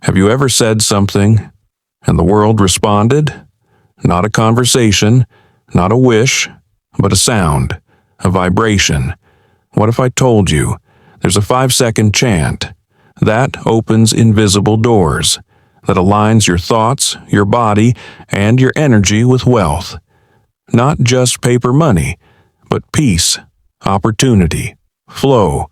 Have you ever said something and the world responded? Not a conversation, not a wish, but a sound, a vibration. What if I told you there's a 5-second chant that opens invisible doors, that aligns your thoughts, your body, and your energy with wealth? Not just paper money, but peace, opportunity, flow.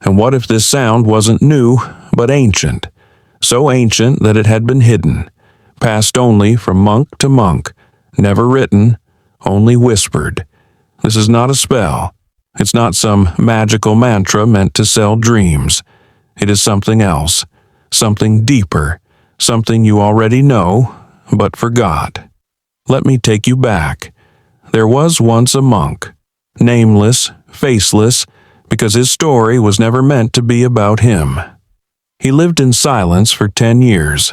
And what if this sound wasn't new, but ancient? So ancient that it had been hidden, passed only from monk to monk, never written, only whispered. This is not a spell. It's not some magical mantra meant to sell dreams. It is something else, something deeper, something you already know, but forgot. Let me take you back. There was once a monk, nameless, faceless, because his story was never meant to be about him. He lived in silence for 10 years.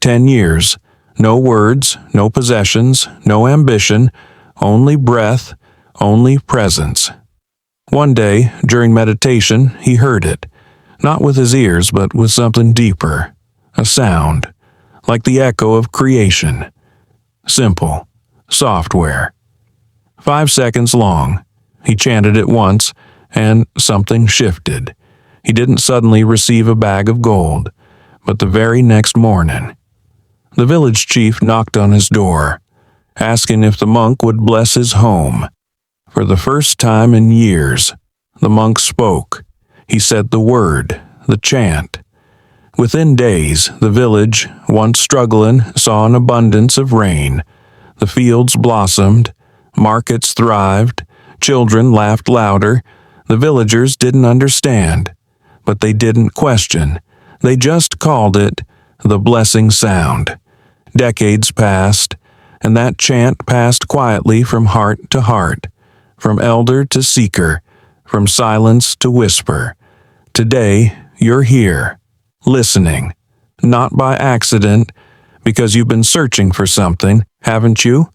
10 years, no words, no possessions, no ambition, only breath, only presence. One day, during meditation, he heard it, not with his ears, but with something deeper, a sound, like the echo of creation. Simple, software. 5 seconds long. He chanted it once, and something shifted. He didn't suddenly receive a bag of gold, but the very next morning. The village chief knocked on his door, asking if the monk would bless his home. For the first time in years, the monk spoke. He said the word, the chant. Within days, the village, once struggling, saw an abundance of rain. The fields blossomed, markets thrived, children laughed louder. The villagers didn't understand, but they didn't question. They just called it the blessing sound. Decades passed, and that chant passed quietly from heart to heart, from elder to seeker, from silence to whisper. Today, you're here, listening, not by accident, because you've been searching for something, haven't you?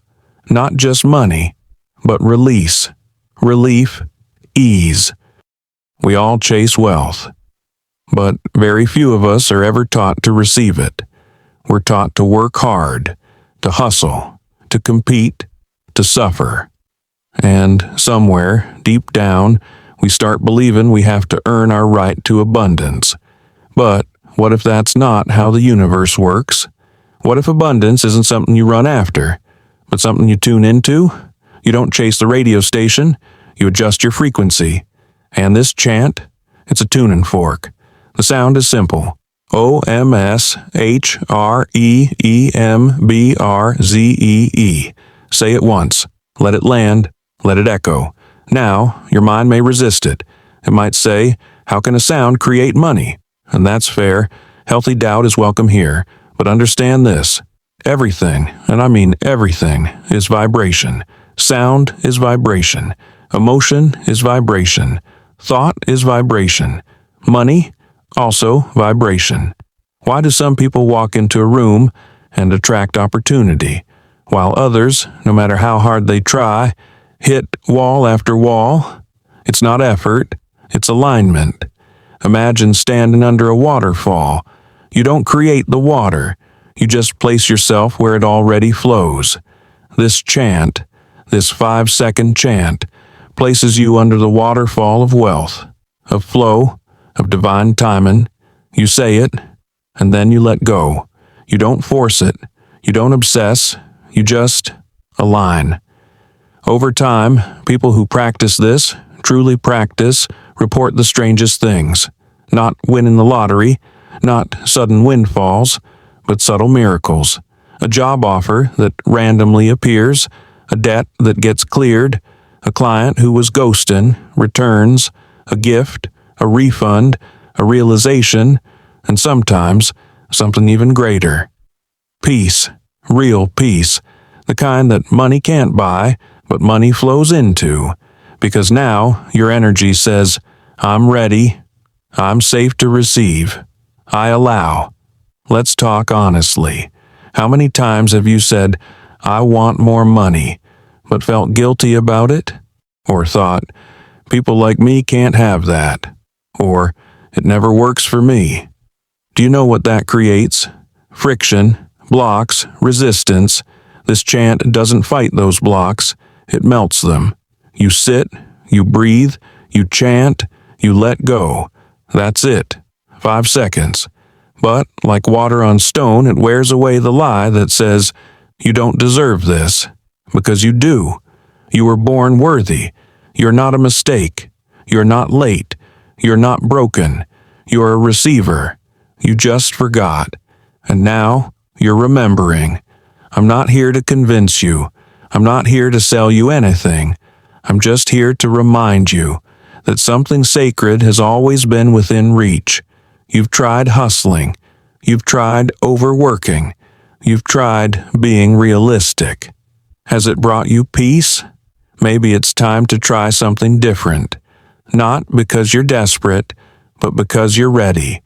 Not just money, but release, relief, ease. We all chase wealth, but very few of us are ever taught to receive it. We're taught to work hard, to hustle, to compete, to suffer. And somewhere, deep down, we start believing we have to earn our right to abundance. But what if that's not how the universe works? What if abundance isn't something you run after, but something you tune into? You don't chase the radio station, you adjust your frequency. And this chant, it's a tuning fork. The sound is simple. OMSHREEMBRZEE. Say it once. Let it land. Let it echo. Now, your mind may resist it. It might say, how can a sound create money? And that's fair. Healthy doubt is welcome here. But understand this. Everything, and I mean everything, is vibration. Sound is vibration. Emotion is vibration. Thought is vibration. Money, also vibration. Why do some people walk into a room and attract opportunity, while others, no matter how hard they try, hit wall after wall? It's not effort, it's alignment. Imagine standing under a waterfall. You don't create the water, you just place yourself where it already flows. This chant, this 5-second chant, places you under the waterfall of wealth, of flow, of divine timing. You say it, and then you let go. You don't force it. You don't obsess. You just align. Over time, people who practice this, truly practice, report the strangest things. Not winning the lottery, not sudden windfalls, but subtle miracles. A job offer that randomly appears, a debt that gets cleared, a client who was ghosting returns, a gift, a refund, a realization, and sometimes something even greater. Peace, real peace, the kind that money can't buy, but money flows into, because now your energy says, I'm ready, I'm safe to receive, I allow. Let's talk honestly. How many times have you said, I want more money, but felt guilty about it? Or thought, people like me can't have that. Or, it never works for me. Do you know what that creates? Friction, blocks, resistance. This chant doesn't fight those blocks, it melts them. You sit, you breathe, you chant, you let go. That's it. 5 seconds. But, like water on stone, it wears away the lie that says, you don't deserve this. Because you do. You were born worthy. You're not a mistake. You're not late. You're not broken. You're a receiver. You just forgot. And now, you're remembering. I'm not here to convince you. I'm not here to sell you anything. I'm just here to remind you that something sacred has always been within reach. You've tried hustling. You've tried overworking. You've tried being realistic. Has it brought you peace? Maybe it's time to try something different. Not because you're desperate, but because you're ready.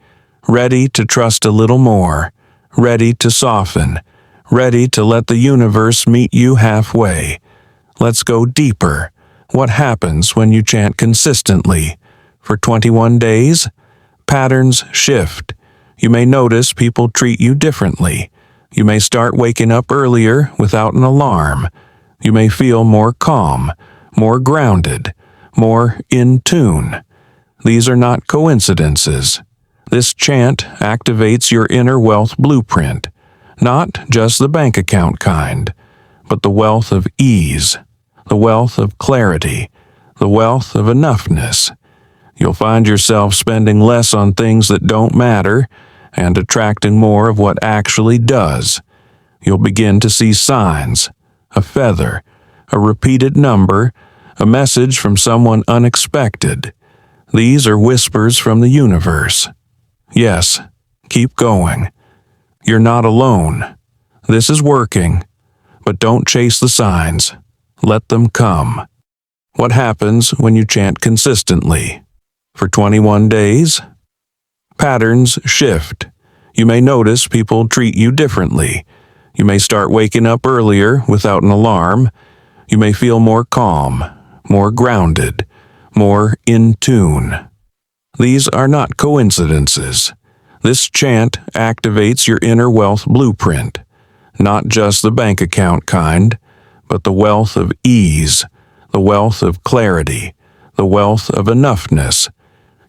Ready to trust a little more. Ready to soften. Ready to let the universe meet you halfway. Let's go deeper. What happens when you chant consistently? For 21 days? Patterns shift. You may notice people treat you differently. You may start waking up earlier without an alarm. You may feel more calm, more grounded, more in tune. These are not coincidences. This chant activates your inner wealth blueprint, not just the bank account kind, but the wealth of ease, the wealth of clarity, the wealth of enoughness. You'll find yourself spending less on things that don't matter and attracting more of what actually does. You'll begin to see signs, a feather, a repeated number, a message from someone unexpected. These are whispers from the universe. Yes, keep going. You're not alone. This is working, but don't chase the signs. Let them come. What happens when you chant consistently? For 21 days? Patterns shift. You may notice people treat you differently. You may start waking up earlier without an alarm. You may feel more calm, more grounded, more in tune. These are not coincidences. This chant activates your inner wealth blueprint, not just the bank account kind, but the wealth of ease, the wealth of clarity, the wealth of enoughness.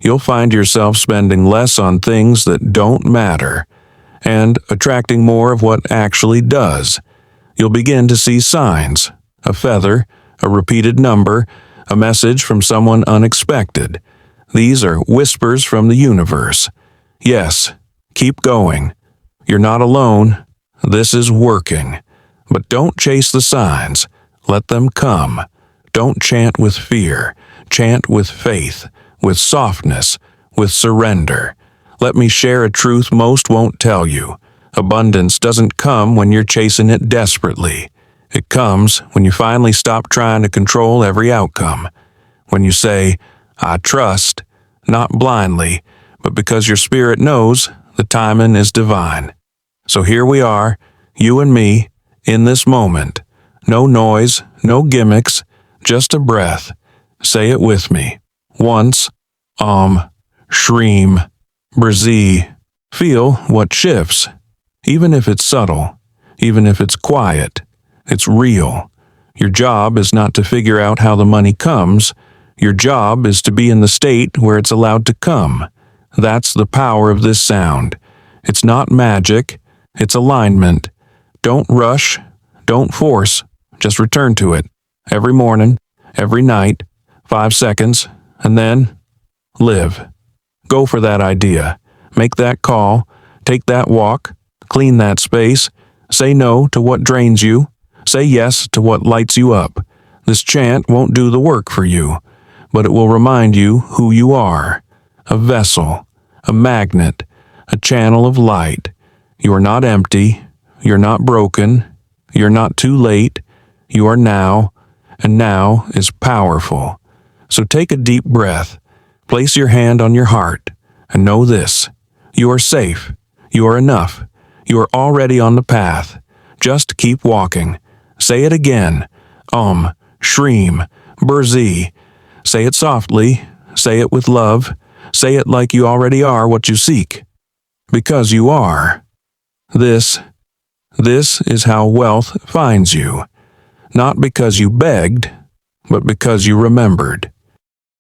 You'll find yourself spending less on things that don't matter and attracting more of what actually does. You'll begin to see signs, a feather, a repeated number, a message from someone unexpected. These are whispers from the universe. Yes, keep going. You're not alone. This is working. But don't chase the signs. Let them come. Don't chant with fear. Chant with faith, with softness, with surrender. Let me share a truth most won't tell you. Abundance doesn't come when you're chasing it desperately. It comes when you finally stop trying to control every outcome. When you say, I trust, not blindly, but because your spirit knows the timing is divine. So here we are, you and me, in this moment. No noise, no gimmicks, just a breath. Say it with me. Once, Shreem, Brzee. Feel what shifts. Even if it's subtle, even if it's quiet, it's real. Your job is not to figure out how the money comes. Your job is to be in the state where it's allowed to come. That's the power of this sound. It's not magic, it's alignment. Don't rush, don't force, just return to it. Every morning, every night, 5 seconds, and then live. Go for that idea. Make that call. Take that walk. Clean that space. Say no to what drains you. Say yes to what lights you up. This chant won't do the work for you, but it will remind you who you are. A vessel, a magnet, a channel of light. You are not empty. You're not broken. You're not too late. You are now, and now is powerful. So take a deep breath. Place your hand on your heart, and know this. You are safe. You are enough. You are already on the path. Just keep walking. Say it again. Shreem, Brzee. Say it softly. Say it with love. Say it like you already are what you seek. because you are. This is how wealth finds you. Not because you begged, but because you remembered.